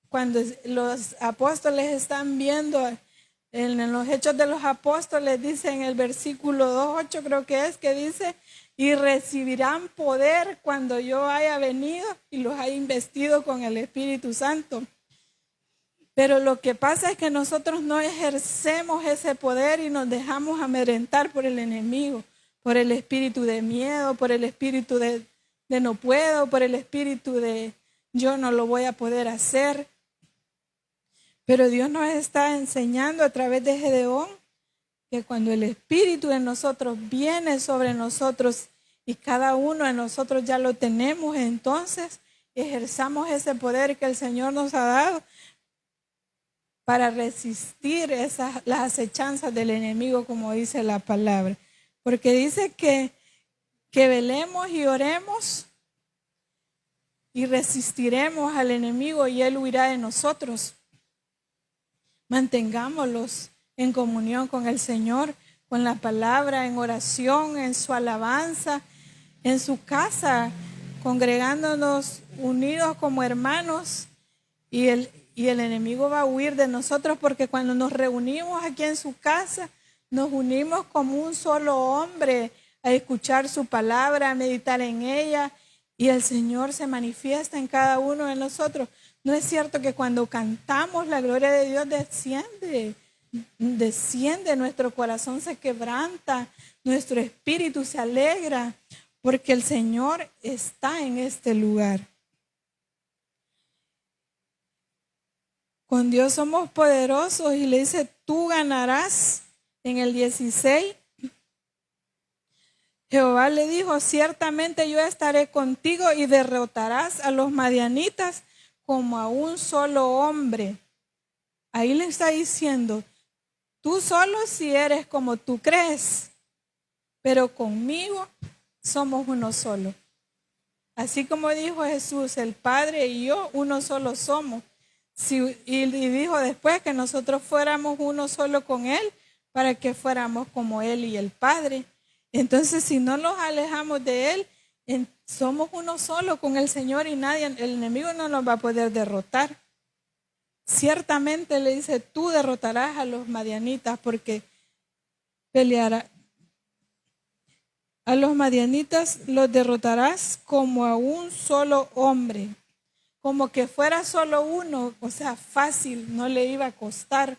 cuando los apóstoles están viendo en los Hechos de los Apóstoles, dice en el versículo 2:8 creo que dice, y recibirán poder cuando yo haya venido y los haya investido con el Espíritu Santo. Pero lo que pasa es que nosotros no ejercemos ese poder y nos dejamos amedrentar por el enemigo, por el espíritu de miedo, por el espíritu de no puedo, por el espíritu de yo no lo voy a poder hacer. Pero Dios nos está enseñando a través de Gedeón que cuando el espíritu de nosotros viene sobre nosotros y cada uno de nosotros ya lo tenemos, entonces ejerzamos ese poder que el Señor nos ha dado para resistir las acechanzas del enemigo, como dice la palabra. Porque dice que velemos y oremos y resistiremos al enemigo y él huirá de nosotros. Mantengámoslos en comunión con el Señor, con la palabra, en oración, en su alabanza, en su casa, congregándonos unidos como hermanos y el enemigo va a huir de nosotros porque cuando nos reunimos aquí en su casa, nos unimos como un solo hombre a escuchar su palabra, a meditar en ella y el Señor se manifiesta en cada uno de nosotros. ¿No es cierto que cuando cantamos la gloria de Dios desciende, nuestro corazón se quebranta, nuestro espíritu se alegra porque el Señor está en este lugar? Con Dios somos poderosos y le dice, tú ganarás. En el 16, Jehová le dijo, ciertamente yo estaré contigo y derrotarás a los madianitas como a un solo hombre. Ahí le está diciendo, tú solo si eres como tú crees, pero conmigo somos uno solo. Así como dijo Jesús, el Padre y yo uno solo somos. y dijo después que nosotros fuéramos uno solo con Él, para que fuéramos como Él y el Padre. Entonces, si no nos alejamos de Él, somos uno solo con el Señor y nadie, el enemigo no nos va a poder derrotar. Ciertamente le dice, tú derrotarás a los madianitas porque peleará. A los madianitas los derrotarás como a un solo hombre, como que fuera solo uno, o sea, fácil, no le iba a costar.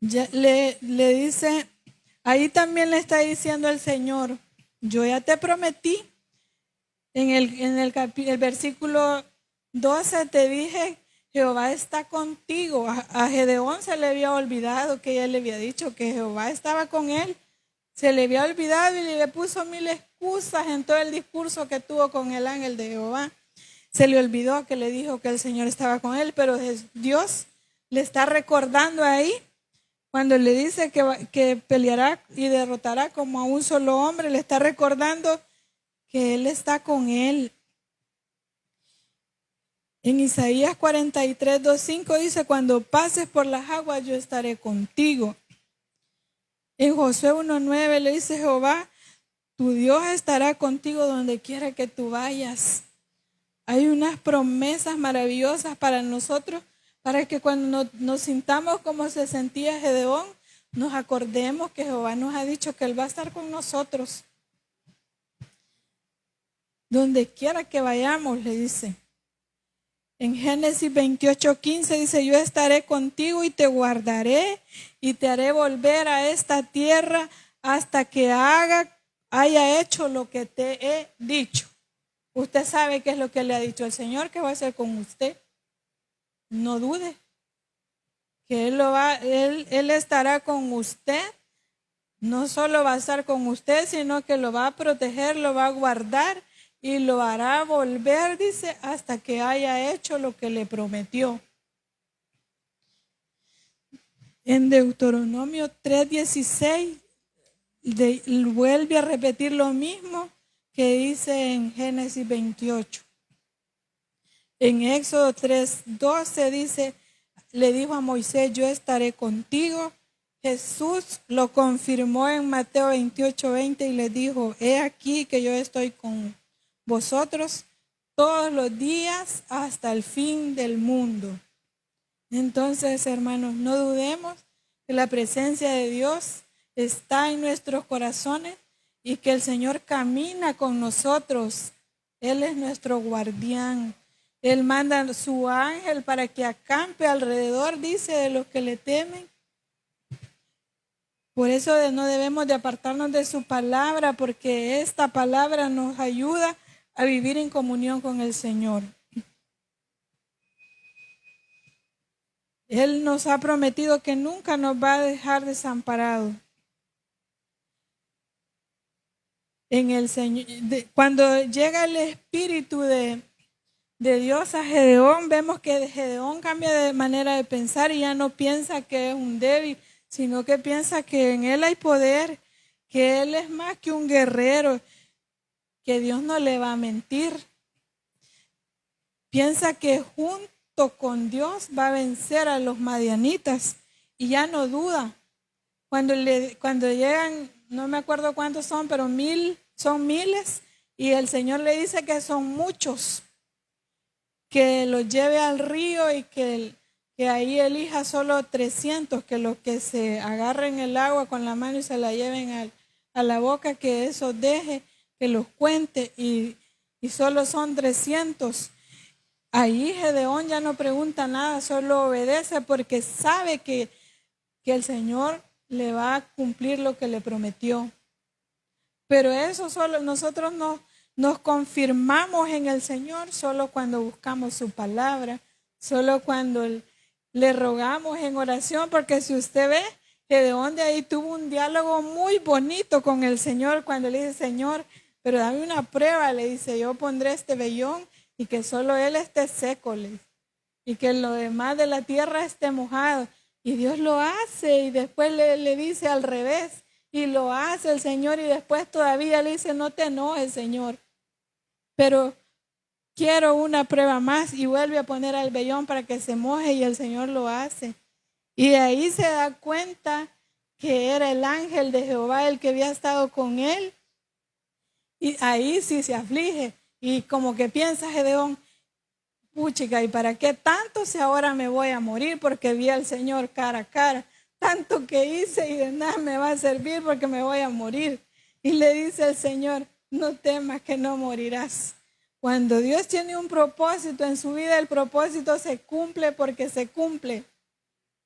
Ya le dice, ahí también le está diciendo el Señor, yo ya te prometí, en el versículo 12 te dije, Jehová está contigo. A Gedeón se le había olvidado que ella le había dicho que Jehová estaba con él. Se le había olvidado y le puso 1000 excusas en todo el discurso que tuvo con el ángel de Jehová. Se le olvidó que le dijo que el Señor estaba con él, pero Dios le está recordando ahí, cuando le dice que peleará y derrotará como a un solo hombre, le está recordando que Él está con él. En Isaías 43, 2:5 dice, cuando pases por las aguas yo estaré contigo. En Josué 1:9 le dice, Jehová, tu Dios estará contigo donde quiera que tú vayas. Hay unas promesas maravillosas para nosotros, para que cuando nos sintamos como se sentía Gedeón, nos acordemos que Jehová nos ha dicho que Él va a estar con nosotros. Donde quiera que vayamos, le dice. En Génesis 28:15 dice, yo estaré contigo y te guardaré y te haré volver a esta tierra hasta que haya hecho lo que te he dicho. Usted sabe qué es lo que le ha dicho el Señor que va a hacer con usted. No dude que Él estará con usted. No solo va a estar con usted, sino que lo va a proteger, lo va a guardar y lo hará volver, dice, hasta que haya hecho lo que le prometió. En Deuteronomio 3:16 vuelve a repetir lo mismo que dice en Génesis 28. En Éxodo 3:12 dice, le dijo a Moisés, yo estaré contigo. Jesús lo confirmó en Mateo 28:20 y le dijo, he aquí que yo estoy con vosotros todos los días hasta el fin del mundo. Entonces, hermanos, no dudemos que la presencia de Dios está en nuestros corazones y que el Señor camina con nosotros. Él es nuestro guardián. Él manda a su ángel para que acampe alrededor, dice, de los que le temen. Por eso no debemos de apartarnos de su palabra, porque esta palabra nos ayuda a vivir en comunión con el Señor. Él nos ha prometido que nunca nos va a dejar desamparados. Cuando llega el Espíritu de Dios a Gedeón, vemos que Gedeón cambia de manera de pensar y ya no piensa que es un débil, sino que piensa que en él hay poder, que él es más que un guerrero, que Dios no le va a mentir. Piensa que junto con Dios va a vencer a los madianitas y ya no duda. Cuando llegan, no me acuerdo cuántos son, pero son miles, y el Señor le dice que son muchos, que los lleve al río y que ahí elija solo 300, que los que se agarren el agua con la mano y se la lleven a la boca, que eso deje, que los cuente, y solo son 300. Ahí Gedeón ya no pregunta nada, solo obedece porque sabe que el Señor le va a cumplir lo que le prometió. Pero eso solo nosotros nos confirmamos en el Señor solo cuando buscamos su palabra, solo cuando le rogamos en oración, porque si usted ve, Gedeón de ahí tuvo un diálogo muy bonito con el Señor cuando le dice, Señor, pero dame una prueba, le dice, yo pondré este vellón y que solo él esté seco, y que lo demás de la tierra esté mojado. Y Dios lo hace, y después le dice al revés, y lo hace el Señor, y después todavía le dice, no te enojes, Señor. Pero quiero una prueba más, y vuelve a poner al vellón para que se moje, y el Señor lo hace. Y ahí se da cuenta que era el ángel de Jehová el que había estado con él. Y ahí sí se aflige. Y como que piensa Gedeón, puchica, ¿y para qué tanto si ahora me voy a morir? Porque vi al Señor cara a cara. Tanto que hice y de nada me va a servir porque me voy a morir. Y le dice el Señor, no temas que no morirás. Cuando Dios tiene un propósito en su vida, el propósito se cumple porque se cumple.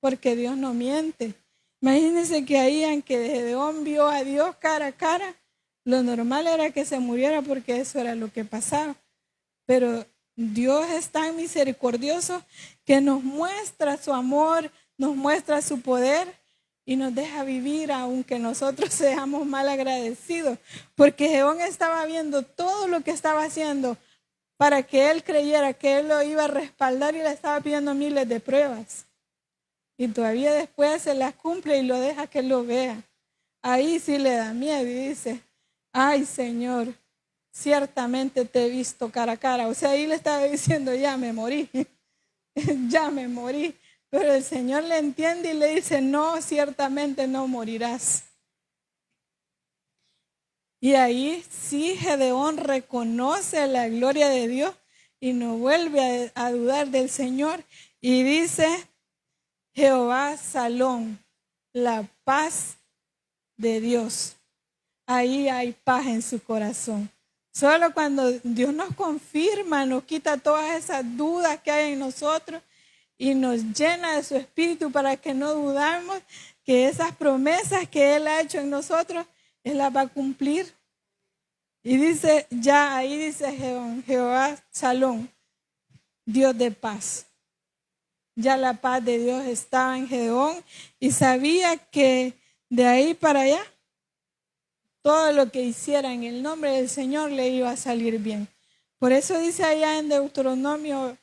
Porque Dios no miente. Imagínense que ahí, aunque Gedeón vio a Dios cara a cara, lo normal era que se muriera porque eso era lo que pasaba. Pero Dios es tan misericordioso que nos muestra su amor, nos muestra su poder y nos deja vivir aunque nosotros seamos mal agradecidos. Porque Gedeón estaba viendo todo lo que estaba haciendo para que él creyera que él lo iba a respaldar, y le estaba pidiendo miles de pruebas. Y todavía después se las cumple y lo deja que lo vea. Ahí sí le da miedo y dice, ay Señor, ciertamente te he visto cara a cara. O sea, ahí le estaba diciendo, ya me morí, ya me morí. Pero el Señor le entiende y le dice, no, ciertamente no morirás. Y ahí sí Gedeón reconoce la gloria de Dios y no vuelve a dudar del Señor. Y dice, Jehová Salón, la paz de Dios. Ahí hay paz en su corazón. Solo cuando Dios nos confirma, nos quita todas esas dudas que hay en nosotros y nos llena de su espíritu para que no dudamos que esas promesas que Él ha hecho en nosotros, Él las va a cumplir. Y dice, ya ahí dice Jehová Salón, Dios de paz. Ya la paz de Dios estaba en Gedeón y sabía que de ahí para allá todo lo que hiciera en el nombre del Señor le iba a salir bien. Por eso dice allá en Deuteronomio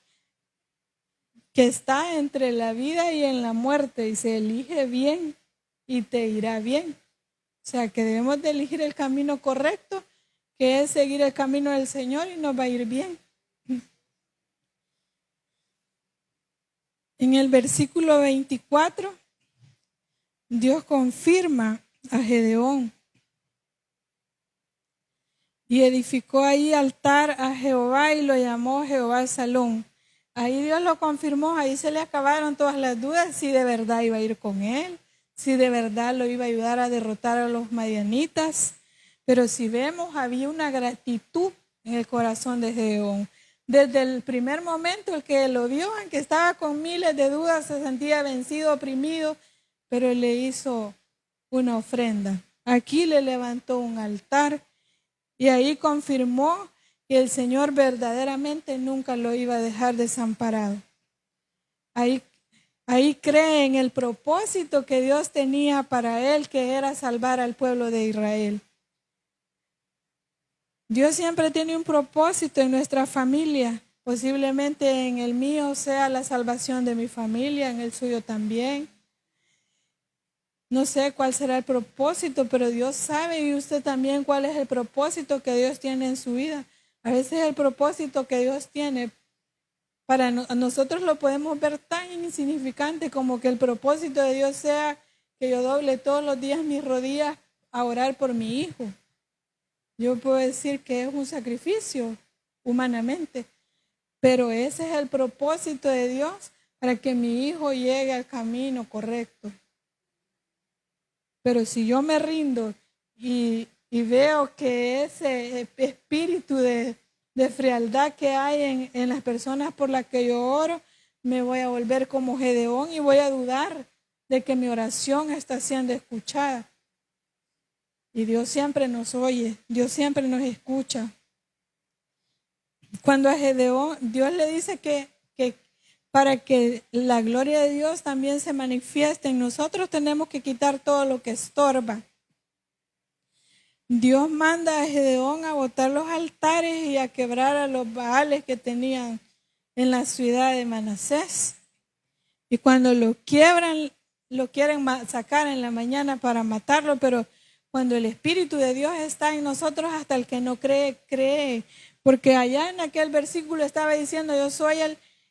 que está entre la vida y en la muerte, y se elige bien y te irá bien. O sea que debemos de elegir el camino correcto, que es seguir el camino del Señor, y nos va a ir bien. En el versículo 24, Dios confirma a Gedeón y edificó ahí altar a Jehová y lo llamó Jehová Salón. Ahí Dios lo confirmó, ahí se le acabaron todas las dudas si de verdad iba a ir con él, si de verdad lo iba a ayudar a derrotar a los madianitas. Pero si vemos, había una gratitud en el corazón de Gedeón. Desde el primer momento, el que lo vio, aunque estaba con miles de dudas, se sentía vencido, oprimido, pero él le hizo una ofrenda. Aquí le levantó un altar y ahí confirmó que el Señor verdaderamente nunca lo iba a dejar desamparado. Ahí cree en el propósito que Dios tenía para él, que era salvar al pueblo de Israel. Dios siempre tiene un propósito en nuestra familia. Posiblemente en el mío sea la salvación de mi familia, en el suyo también. No sé cuál será el propósito, pero Dios sabe, y usted también, cuál es el propósito que Dios tiene en su vida. A veces el propósito que Dios tiene para nosotros lo podemos ver tan insignificante como que el propósito de Dios sea que yo doble todos los días mis rodillas a orar por mi hijo. Yo puedo decir que es un sacrificio humanamente, pero ese es el propósito de Dios, para que mi hijo llegue al camino correcto. Pero si yo me rindo y veo que ese espíritu de frialdad que hay en las personas por las que yo oro, me voy a volver como Gedeón y voy a dudar de que mi oración está siendo escuchada. Y Dios siempre nos oye, Dios siempre nos escucha. Cuando a Gedeón, Dios le dice que para que la gloria de Dios también se manifieste en nosotros, tenemos que quitar todo lo que estorba. Dios manda a Gedeón a botar los altares y a quebrar a los baales que tenían en la ciudad de Manasés. Y cuando lo quiebran, lo quieren sacar en la mañana para matarlo, pero cuando el Espíritu de Dios está en nosotros, hasta el que no cree, cree, Porque allá en aquel versículo estaba diciendo, yo soy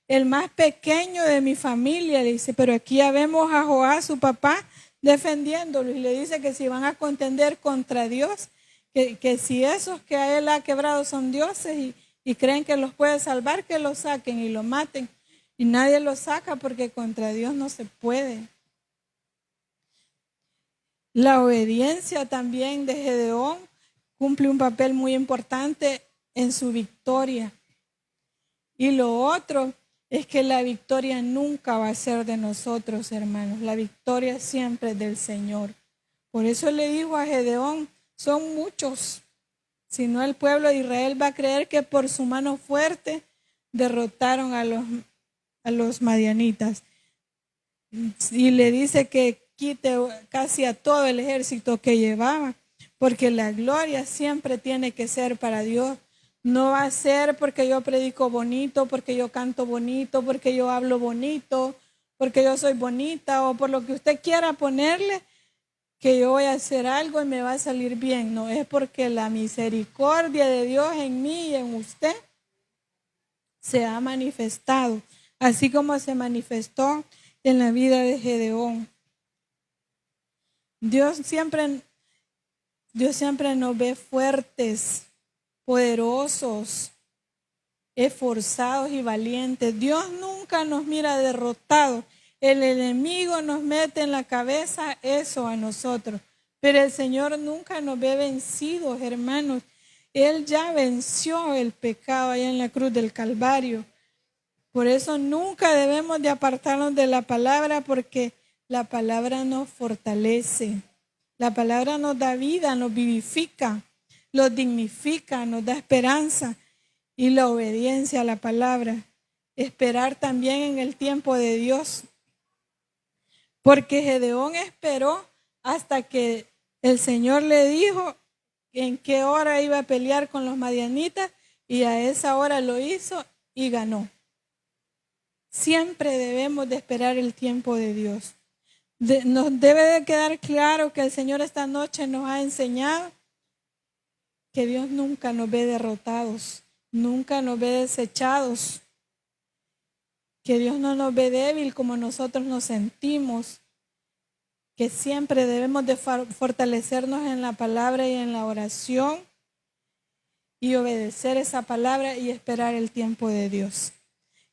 el más pequeño de mi familia, le dice, pero aquí ya vemos a Joás, su papá, defendiéndolo, y le dice que si van a contender contra Dios, que si esos que a él ha quebrado son dioses y creen que los puede salvar, que los saquen y lo maten. Y nadie los saca porque contra Dios no se puede. La obediencia también de Gedeón cumple un papel muy importante en su victoria. Y lo otro es que la victoria nunca va a ser de nosotros, hermanos. La victoria siempre es del Señor. Por eso le dijo a Gedeón, son muchos. Si no, el pueblo de Israel va a creer que por su mano fuerte derrotaron a los madianitas. Y le dice que quite casi a todo el ejército que llevaba, porque la gloria siempre tiene que ser para Dios. No va a ser porque yo predico bonito, porque yo canto bonito, porque yo hablo bonito, porque yo soy bonita o por lo que usted quiera ponerle, que yo voy a hacer algo y me va a salir bien. No, es porque la misericordia de Dios en mí y en usted se ha manifestado, así como se manifestó en la vida de Gedeón. Dios siempre nos ve fuertes, poderosos, esforzados y valientes. Dios nunca nos mira derrotados. El enemigo nos mete en la cabeza eso a nosotros, pero el Señor nunca nos ve vencidos, hermanos. Él ya venció el pecado allá en la cruz del Calvario. Por eso nunca debemos de apartarnos de la palabra, porque la palabra nos fortalece. La palabra nos da vida, nos vivifica, nos dignifica, nos da esperanza. Y la obediencia a la palabra. Esperar también en el tiempo de Dios. Porque Gedeón esperó hasta que el Señor le dijo en qué hora iba a pelear con los madianitas, y a esa hora lo hizo y ganó. Siempre debemos de esperar el tiempo de Dios. Nos debe de quedar claro que el Señor esta noche nos ha enseñado que Dios nunca nos ve derrotados, nunca nos ve desechados, que Dios no nos ve débil como nosotros nos sentimos, que siempre debemos de fortalecernos en la palabra y en la oración y obedecer esa palabra y esperar el tiempo de Dios.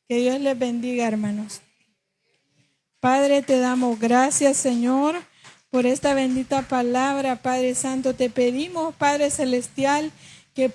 Que Dios les bendiga, hermanos. Padre, te damos gracias, Señor, por esta bendita palabra, Padre Santo. Te pedimos, Padre Celestial, que